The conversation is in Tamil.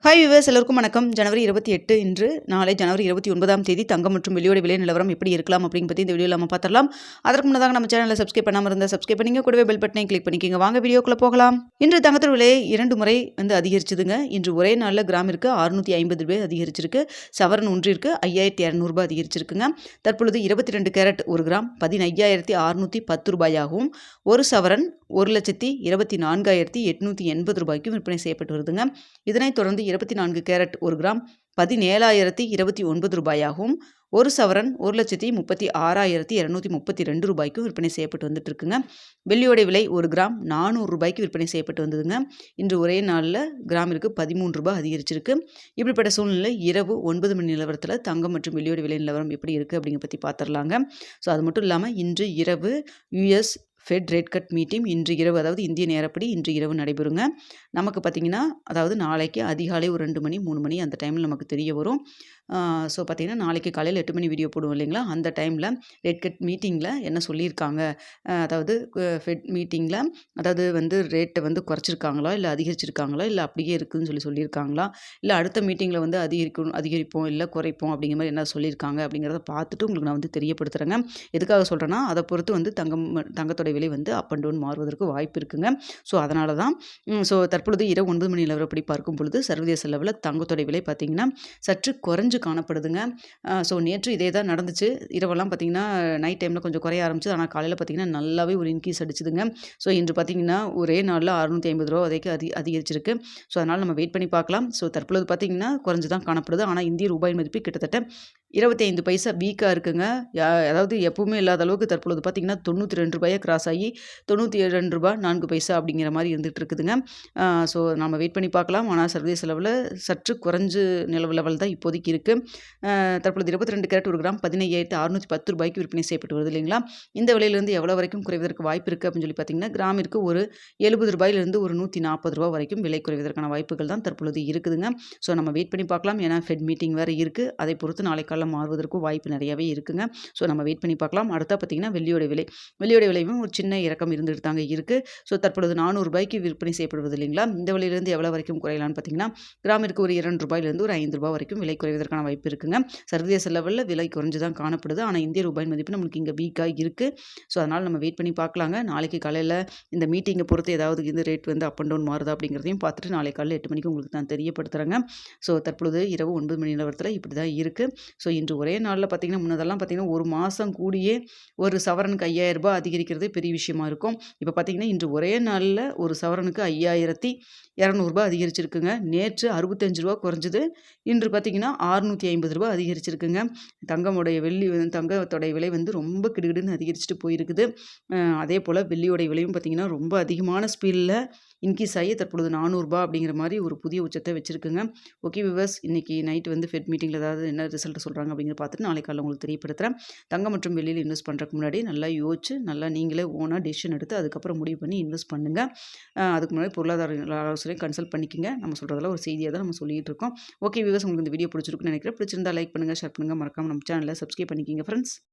ஹாய் வியூவர்ஸ், எல்லோருக்கும் வணக்கம். ஜனவரி 28 இன்று நாளை ஜனவரி 29ஆம் தேதி தங்கம் மற்றும் வெள்ளியோட விலை நிலவரம் எப்படி இருக்கலாம் அப்படின்னு பற்றி இந்த வீடியோவில் நம்ம பார்த்துடலாம். அதற்கு முன்னதாக நம்ம சேனலை சப்ஸ்கிரைப் பண்ணாமல் இருந்தால் சப்ஸ்கிரைப் பண்ணிங்க, கூடவே பெல் பட்டனை கிளிக் பண்ணிக்கோங்க. வாங்க வீடியோக்குள்ளே போகலாம். இன்று தங்கத்தோட விலை 2 முறை அதிகரிச்சதுங்க. இன்று ஒரே நாளில் கிராமிற்கு 650 ரூபாய் அதிகரிச்சிருக்கு. சவரன் ஒன்றிற்கு 5200 ரூபாய் அதிகரிச்சிருக்குங்க. தற்பொழுது 22 கேரட் 1 கிராம் 15,610 ரூபாயாகவும், ஒரு சவரன் 1,24,880 ரூபாய்க்கும் விற்பனை செய்யப்பட்டு வருதுங்க. இதனைத் தொடர்ந்து 24 கேரட் 1 கிராம் 17,029 ரூபாயாகவும், ஒரு சவரன் 1,36,232 ரூபாய்க்கும் விற்பனை செய்யப்பட்டு வந்துட்டு இருக்குங்க. வெள்ளியோட விலை 1 கிராம் 400 ரூபாய்க்கு விற்பனை செய்யப்பட்டு வந்ததுங்க. இன்று ஒரே நாளில் கிராமிற்கு 13 ரூபாய் அதிகரிச்சிருக்கு. இப்படிப்பட்ட சூழ்நிலை இரவு 9 மணி நிலவரத்தில் தங்கம் மற்றும் வெள்ளியோட விலை நிலவரம் எப்படி இருக்குது அப்படிங்கிற பற்றி பார்த்துடலாங்க. ஸோ அது மட்டும் இல்லாமல் இன்று இரவு US fed rate cut meeting இன்று இரவு, அதாவது இந்திய நேரப்படி இன்று இரவு நடைபெறுங்க. நமக்கு பார்த்திங்கன்னா, அதாவது நாளைக்கு அதிகாலை ஒரு 2 மணி 3 மணி அந்த டைமில் நமக்கு தெரிய வரும். ஸோ பார்த்திங்கன்னா, நாளைக்கு காலையில் 8 மணி வீடியோ போடுவோம் இல்லைங்களா, அந்த டைமில் ரேட் கட் மீட்டிங்கில் என்ன சொல்லியிருக்காங்க, அதாவது ஃபெட் மீட்டிங்கில் அதாவது ரேட்டை குறைச்சிருக்காங்களா, இல்லை அதிகரிச்சிருக்காங்களா, இல்லை அப்படியே இருக்குதுன்னு சொல்லியிருக்காங்களா, இல்லை அடுத்த மீட்டிங்கில் அதிகரிப்போம் இல்லை குறைப்போம் அப்படிங்கிற மாதிரி என்ன சொல்லியிருக்காங்க அப்படிங்கிறத பார்த்துட்டு உங்களுக்கு நான் தெரியப்படுத்துகிறேங்க. எதுக்காக சொல்கிறேன்னா, அதை பொறுத்து தங்கத்தோட விலை அப் அண்ட் டவுன் மாறுவதற்கு வாய்ப்பு இருக்குங்க. ஸோ அதனால தான் தற்பொழுது இரவு 9 மணி நிலவரப்படி பார்க்கும் பொழுது சர்வதேச லெவலில் தங்கத்தோட விலை பார்த்திங்கன்னா சற்று குறைஞ்சு காணப்படுதுங்க. ஸோ நேற்று இதே தான் நடந்துச்சு. இரவெல்லாம் பார்த்திங்கன்னா நைட் டைமில் கொஞ்சம் குறைய ஆரம்பிச்சு, ஆனால் காலையில் பார்த்திங்கன்னா நல்லாவே ஒரு இன்க்ரீஸ் அடிச்சுதுங்க. ஸோ இன்று பார்த்திங்கன்னா ஒரே நாளில் 650 ரூபா வரைக்கும் அதிகரிச்சிருக்கு. ஸோ அதனால் நம்ம வெயிட் பண்ணி பார்க்கலாம். ஸோ தற்பொழுது பார்த்திங்கன்னா குறைஞ்சு தான் காணப்படுது. ஆனால் இந்திய ரூபாய் மதிப்பு கிட்டத்தட்ட 25 பைசா வீக்காக இருக்குங்க. அதாவது எப்பவுமே இல்லாத அளவுக்கு தற்பொழுது பார்த்திங்கன்னா 92 ரூபாயை கிராஸ் ஆகி 97 ரூபாய் 4 பைசா அப்படிங்கிற மாதிரி இருந்துகிட்டு இருக்குதுங்க. ஸோ நம்ம வெயிட் பண்ணி பார்க்கலாம். ஆனால் சர்வதேச லெவலில் சற்று குறைஞ்சு லெவல் தான் இப்போதைக்கு இருக்குது. தற்பொழுது 22 கேரட் 1 கிராம் 15,610 ரூபாய்க்கு விற்பனை செய்யப்பட்டு வருது இல்லைங்களா. இந்த விலையிலிருந்து எவ்வளோ வரைக்கும் குறைவதற்கு வாய்ப்பு இருக்குது அப்படின்னு சொல்லி பார்த்தீங்கன்னா, கிராமிற்கு ஒரு 70 ரூபாயிலிருந்து ஒரு 140 ரூபா வரைக்கும் விலை குறைவதற்கான வாய்ப்புகள் தான் தற்பொழுது இருக்குதுங்க. ஸோ நம்ம வெயிட் பண்ணி பார்க்கலாம். ஏன்னா ஃபெட் மீட்டிங் வேறு இருக்குது. அதை பொறுத்து நாளை காலம் மாறுவதற்கும் வாய்ப்பு நிறையவே இருக்குங்க. ஸோ நம்ம வெயிட் பண்ணி பார்க்கலாம். அடுத்தா பார்த்தீங்கன்னா வெள்ளியோட விலையும் ஒரு சின்ன இறக்கம் இருந்துட்டு தாங்க இருக்குது. ஸோ தற்பொழுது 400 ரூபாய்க்கு விற்பனை செய்யப்படுவது இல்லைங்களா. இந்த விலையிலிருந்து எவ்வளோ வரைக்கும் குறையலான்னு பார்த்தீங்கன்னா, கிராமிற்கு ஒரு 2 ரூபாயிலிருந்து ஒரு 5 ரூபாய் வரைக்கும் விலை குறைவதற்கான வாய்ப்பு இருக்குங்க. சர்வதேச லெவலில் விலை குறைஞ்சு தான் காணப்படுது. ஆனால் இந்திய ரூபாய் மதிப்பு நம்மளுக்கு இங்கே வீக்காக இருக்குது. ஸோ அதனால் நம்ம வெயிட் பண்ணி பார்க்கலாங்க. நாளைக்கு காலையில் இந்த மீட்டிங்கை பொறுத்து ஏதாவது இந்த ரேட் அப் அண்ட் டவுன் மாறுதா அப்படிங்கிறதையும் பார்த்துட்டு நாளை காலையில் 8 மணிக்கு உங்களுக்கு நான் தெரியப்படுத்துகிறேங்க. ஸோ தற்பொழுது இரவு 9 மணி நிலவரத்தில் இப்படி தான் இருக்குது. ஸோ இன்று ஒரே நாளில் பார்த்திங்கன்னா, முன்னதெல்லாம் பார்த்திங்கன்னா ஒரு மாதம் கூடியே ஒரு சவரனுக்கு 5000 ரூபாய் அதிகரிக்கிறது பெரிய விஷயமா இருக்கும். இப்போ பார்த்திங்கன்னா இன்று ஒரே நாளில் ஒரு சவரனுக்கு 5200 ரூபாய் அதிகரிச்சிருக்குங்க. நேற்று 65 ரூபா குறைஞ்சது. இன்று பார்த்திங்கன்னா 650 ரூபாய் அதிகரிச்சிருக்குங்க. தங்கத்தோடைய விலை ரொம்ப கிடுகிடுன்னு அதிகரிச்சுட்டு போயிருக்குது. அதே போல் வெள்ளியோடைய விலையும் பார்த்திங்கன்னா ரொம்ப அதிகமான ஸ்பீடில் இன்க்ரீஸ் ஆகி தற்பொழுது 400 ரூபாய் அப்படிங்கிற மாதிரி ஒரு புதிய உச்சத்தை வச்சுருக்குங்க. ஓகே வியூவர்ஸ், இன்றைக்கி நைட்டு ஃபெட் மீட்டிங்கில் ஏதாவது என்ன ரிசல்ட் சொல்கிறாங்க அப்படிங்கிற பார்த்துட்டு நாளைக்கு காலையில் உங்களுக்கு தெரியப்படுத்துகிறேன். தங்கம் மற்றும் வெள்ளியில் இன்வெஸ்ட் பண்ணுறதுக்கு முன்னாடி நல்லா யோசிச்சு நல்லா நீங்களே ஓனாக டெசிஷன் எடுத்து அதுக்கப்புறம் முடிவு பண்ணி இன்வெஸ்ட் பண்ணுங்கள். அதுக்கு முன்னாடி பொருளாதார ஆலோசனை கன்சல்ட் பண்ணிக்கோங்க. நம்ம சொல்கிறதெல்லாம் ஒரு செய்தியாக தான் நம்ம சொல்லிகிட்டு இருக்கோம். ஓகே வியூவர்ஸ், உங்களுக்கு இந்த வீடியோ பிடிச்சிருக்குன்னு நினைக்கிறேன். பிடிச்சிருந்தா லைக் பண்ணுங்கள், ஷேர் பண்ணுங்கள், மறக்காமல் நம்ம சேனலை சப்ஸ்கிரைப் பண்ணிக்கிங்க ஃப்ரெண்ட்ஸ்.